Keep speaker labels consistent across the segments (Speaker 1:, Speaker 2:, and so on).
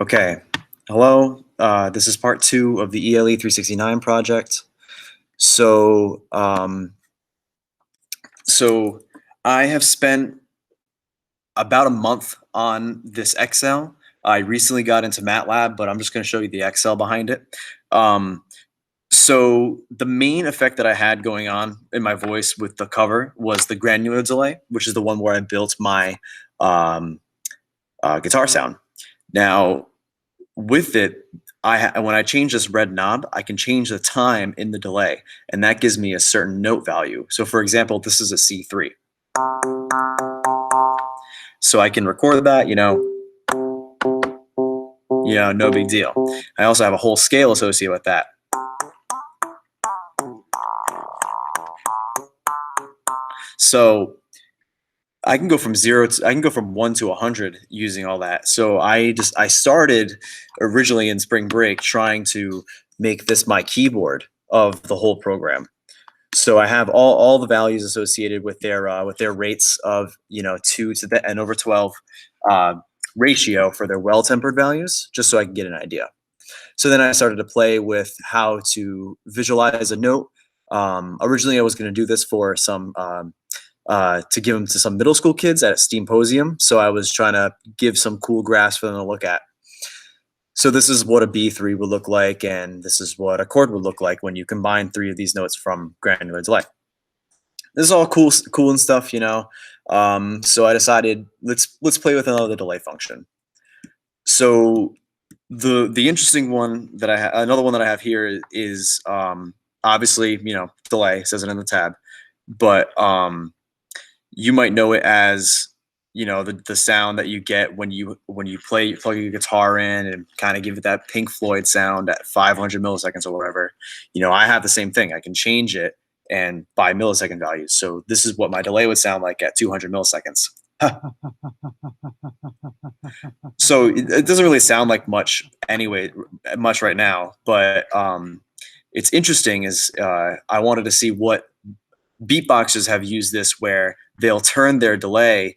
Speaker 1: Okay, hello. This is part 2 of the ELE369 project. So, so I have spent about a month on this Excel. I recently got into MATLAB, but I'm just going to show you the Excel behind it. So the main effect that I had going on in my voice with the cover was the granular delay, which is the one where I built my guitar sound. Now, with it, when I change this red knob, I can change the time in the delay, and that gives me a certain note value. So for example, this is a C3. So I can record that, no big deal. I also have a whole scale associated with that. So I can go from 1 to 100 using all that. So I started originally in spring break trying to make this my keyboard of the whole program. So I have all the values associated with their rates of 2 to the n over 12 ratio for their well-tempered values, just so I can get an idea. So then I started to play with how to visualize a note. Originally, I was going to do this for some to give them to some middle school kids at a Steamposium. So I was trying to give some cool graphs for them to look at. So this is what a B3 would look like, and this is what a chord would look like when you combine 3 of these notes from granular delay. This is all cool and stuff, So I decided let's play with another delay function. So the interesting one that another one that I have here is obviously delay, says it in the tab, but you might know it as the sound that you get when you plug your guitar in and kind of give it that Pink Floyd sound at 500 milliseconds or whatever. I have the same thing. I can change it and by millisecond values. So this is what my delay would sound like at 200 milliseconds. So it doesn't really sound like much right now, but it's interesting is I wanted to see what beatboxers have used this, where they'll turn their delay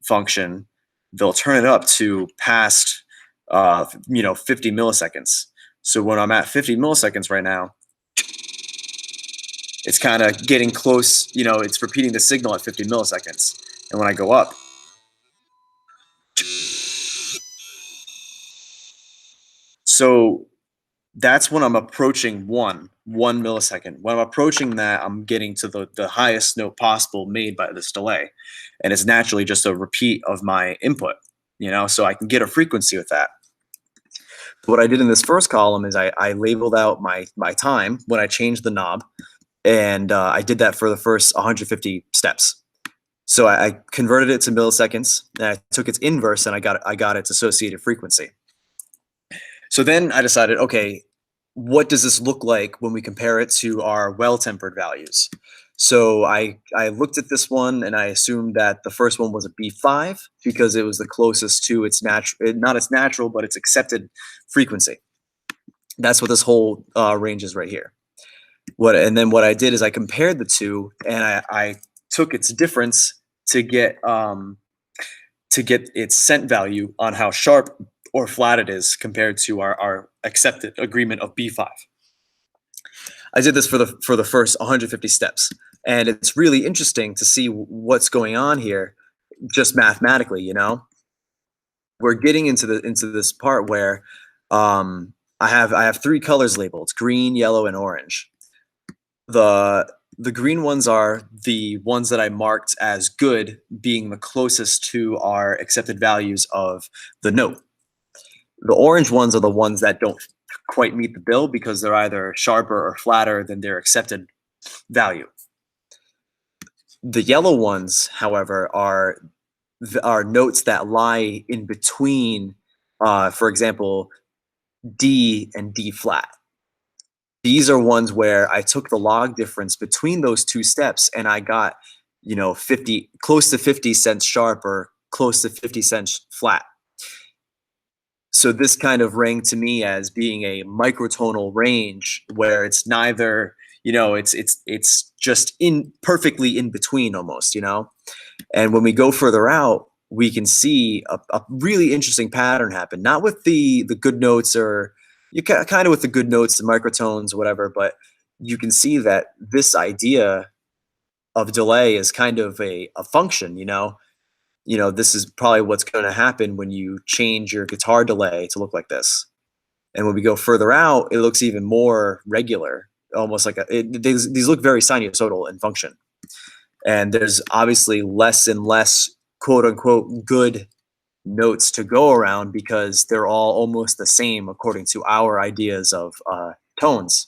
Speaker 1: function, they'll turn it up to past 50 milliseconds. So when I'm at 50 milliseconds right now, it's kind of getting close, it's repeating the signal at 50 milliseconds. And when I go up, so that's when I'm approaching one millisecond. When I'm approaching that, I'm getting to the highest note possible made by this delay. And it's naturally just a repeat of my input, so I can get a frequency with that. What I did in this first column is I labeled out my time when I changed the knob, and I did that for the first 150 steps. So I converted it to milliseconds, and I took its inverse, and I got its associated frequency. So then I decided, okay, what does this look like when we compare it to our well-tempered values? So I looked at this one, and I assumed that the first one was a B5 because it was the closest to its natural, not its natural, but its accepted frequency. That's what this whole range is right here. And then what I did is I compared the two, and I took its difference to get its cent value on how sharp or flat it is compared to our accepted agreement of B5. I did this for the first 150 steps, and it's really interesting to see what's going on here, just mathematically. We're getting into this part where I have 3 colors labeled: green, yellow, and orange. The green ones are the ones that I marked as good, being the closest to our accepted values of the note. The orange ones are the ones that don't quite meet the bill because they're either sharper or flatter than their accepted value. The yellow ones, however, are notes that lie in between, for example, D and D flat. These are ones where I took the log difference between those 2 steps, and I got, close to 50 cents sharp or close to 50 cents flat. So this kind of rang to me as being a microtonal range where it's neither, it's just perfectly in between almost, And when we go further out, we can see a really interesting pattern happen. Not with the good notes, or you kind of with the good notes, the microtones, whatever, but you can see that this idea of delay is kind of a function, this is probably what's going to happen when you change your guitar delay to look like this. And when we go further out, it looks even more regular, almost like these look very sinusoidal in function. And there's obviously less and less quote unquote good notes to go around because they're all almost the same according to our ideas of tones.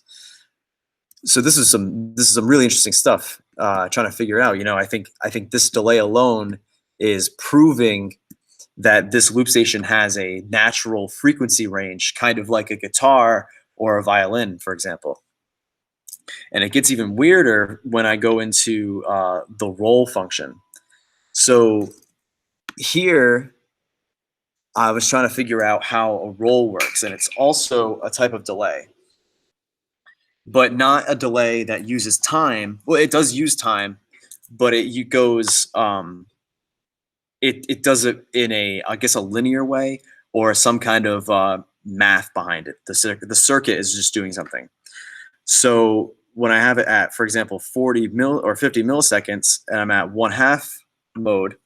Speaker 1: So this is some really interesting stuff. Trying to figure out. I think this delay alone is proving that this loop station has a natural frequency range, kind of like a guitar or a violin, for example. And it gets even weirder when I go into the roll function. So here, I was trying to figure out how a roll works, and it's also a type of delay, but not a delay that uses time. Well, it does use time, but it goes it does it in I guess, a linear way, or some kind of math behind it. The circuit is just doing something. So when I have it at, for example, 40 or 50 milliseconds, and I'm at 1/2 mode,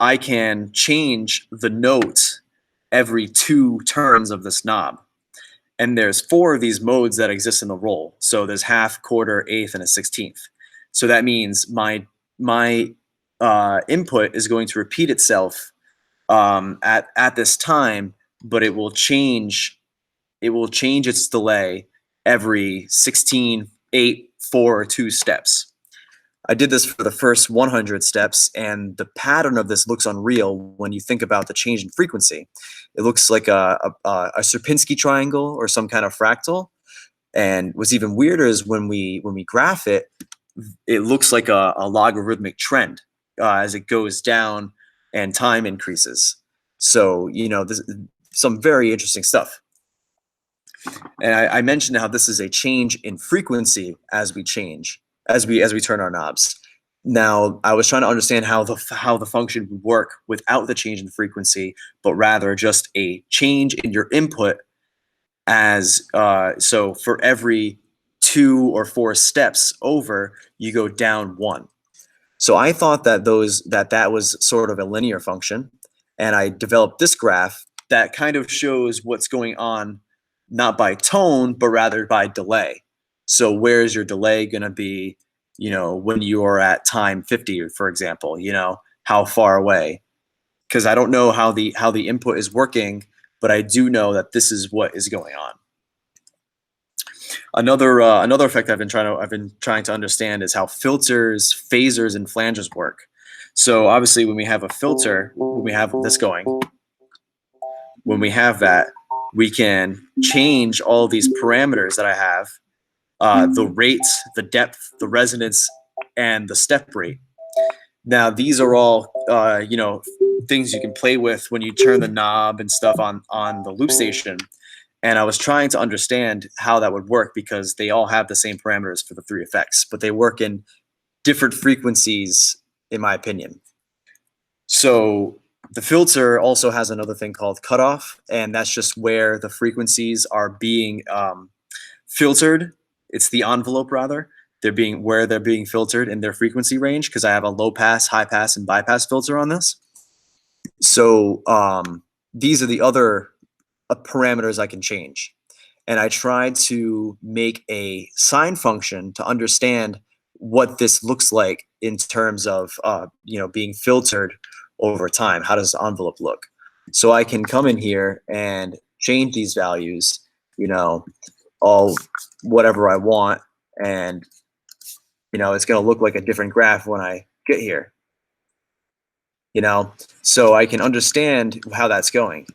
Speaker 1: I can change the note every 2 turns of this knob. And there's 4 of these modes that exist in the roll. So there's half, quarter, eighth, and a 16th. So that means my input is going to repeat itself at this time, but it will change its delay every 16, 8, 4, or 2 steps. I did this for the first 100 steps, and the pattern of this looks unreal when you think about the change in frequency. It looks like a Sierpinski triangle or some kind of fractal. And what's even weirder is when we graph it, it looks like a logarithmic trend as it goes down and time increases. So, this some very interesting stuff. And I mentioned how this is a change in frequency as we turn our knobs. Now, I was trying to understand how the function would work without the change in frequency, but rather just a change in your input. So for every 2 or 4 steps over, you go down 1. So I thought that that was sort of a linear function, and I developed this graph that kind of shows what's going on, not by tone, but rather by delay. So where's your delay going to be, when you are at time 50, for example, how far away? Because I don't know how the input is working, but I do know that this is what is going on. Another effect I've been trying to understand is how filters, phasers, and flanges work. So obviously, when we have a filter, when we have this going, when we have that, we can change all these parameters that I have, the rate, the depth, the resonance, and the step rate. Now, these are all, things you can play with when you turn the knob and stuff on the loop station. And I was trying to understand how that would work because they all have the same parameters for the 3 effects, but they work in different frequencies, in my opinion. So the filter also has another thing called cutoff, and that's just where the frequencies are being filtered. It's the envelope, rather. They're being filtered in their frequency range, because I have a low pass, high pass, and bypass filter on this. So these are the other parameters I can change. And I tried to make a sine function to understand what this looks like in terms of being filtered over time. How does the envelope look? So I can come in here and change these values, all whatever I want, and it's going to look like a different graph when I get here. So I can understand how that's going.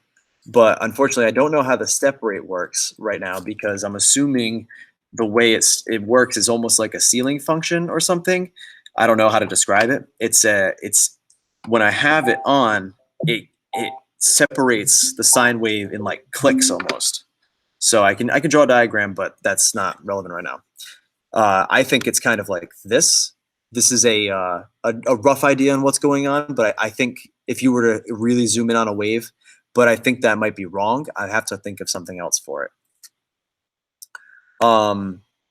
Speaker 1: But unfortunately, I don't know how the step rate works right now, because I'm assuming the way it works is almost like a ceiling function or something. I don't know how to describe it. It's when I have it on, it separates the sine wave in like clicks almost. So I can draw a diagram, but that's not relevant right now. I think it's kind of like this. This is a rough idea on what's going on, but I think if you were to really zoom in on a wave, but I think that might be wrong. I have to think of something else for it.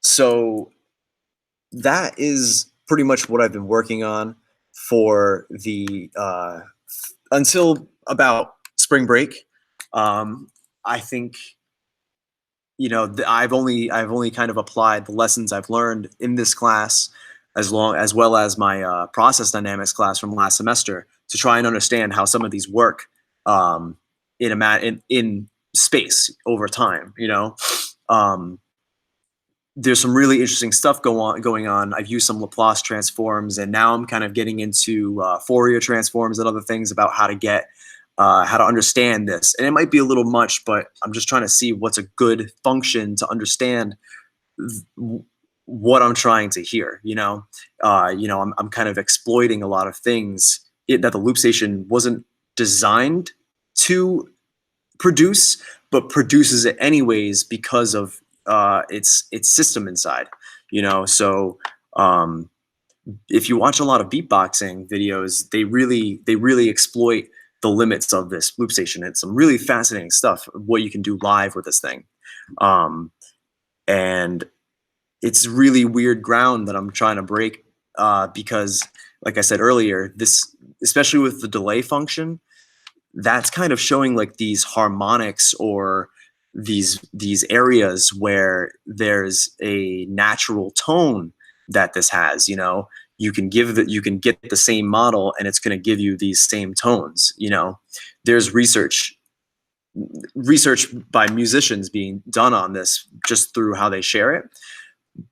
Speaker 1: So that is pretty much what I've been working on for the until about spring break. I think I've only kind of applied the lessons I've learned in this class, as well as my process dynamics class from last semester, to try and understand how some of these work um, in space over time. Um, there's some really interesting stuff going on. I've used some Laplace transforms, and now I'm kind of getting into Fourier transforms and other things about how to understand this. And it might be a little much, but I'm just trying to see what's a good function to understand what I'm trying to hear. I'm kind of exploiting a lot of things that the loop station wasn't designed to produce, but produces it anyways because of its system inside. So if you watch a lot of beatboxing videos, they really exploit the limits of this loop station. It's some really fascinating stuff what you can do live with this thing, and it's really weird ground that I'm trying to break because, like I said earlier, this especially with the delay function, that's kind of showing like these harmonics or these areas where there's a natural tone that this has. You can get the same model and it's going to give you these same tones. There's research by musicians being done on this just through how they share it,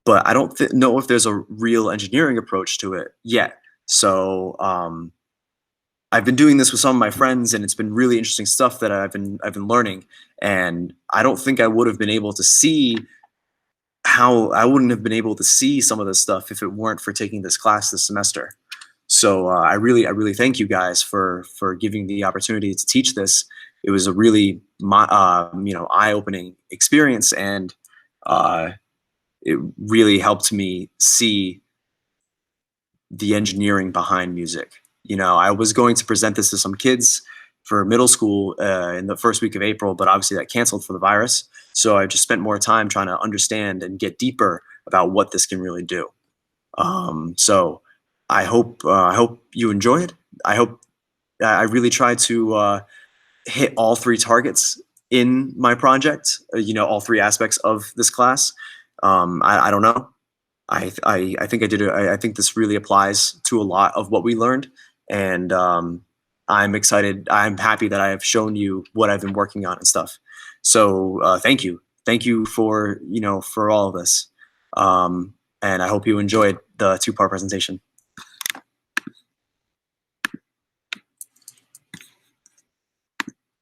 Speaker 1: but I don't know if there's a real engineering approach to it yet. So I've been doing this with some of my friends, and it's been really interesting stuff that I've been learning. And I don't think I would have been able to see how I wouldn't have been able to see some of this stuff if it weren't for taking this class this semester. So I really thank you guys for giving the opportunity to teach this. It was a really eye-opening experience, and uh, it really helped me see the engineering behind music. I was going to present this to some kids for middle school in the first week of April, but obviously that canceled for the virus. So I just spent more time trying to understand and get deeper about what this can really do. So I hope you enjoyed. I really tried to hit all three targets in my project. All three aspects of this class. I don't know. I think I did it. I think this really applies to a lot of what we learned, and I'm excited. I'm happy that I have shown you what I've been working on and stuff. So thank you for all of this, and I hope you enjoyed the two-part presentation.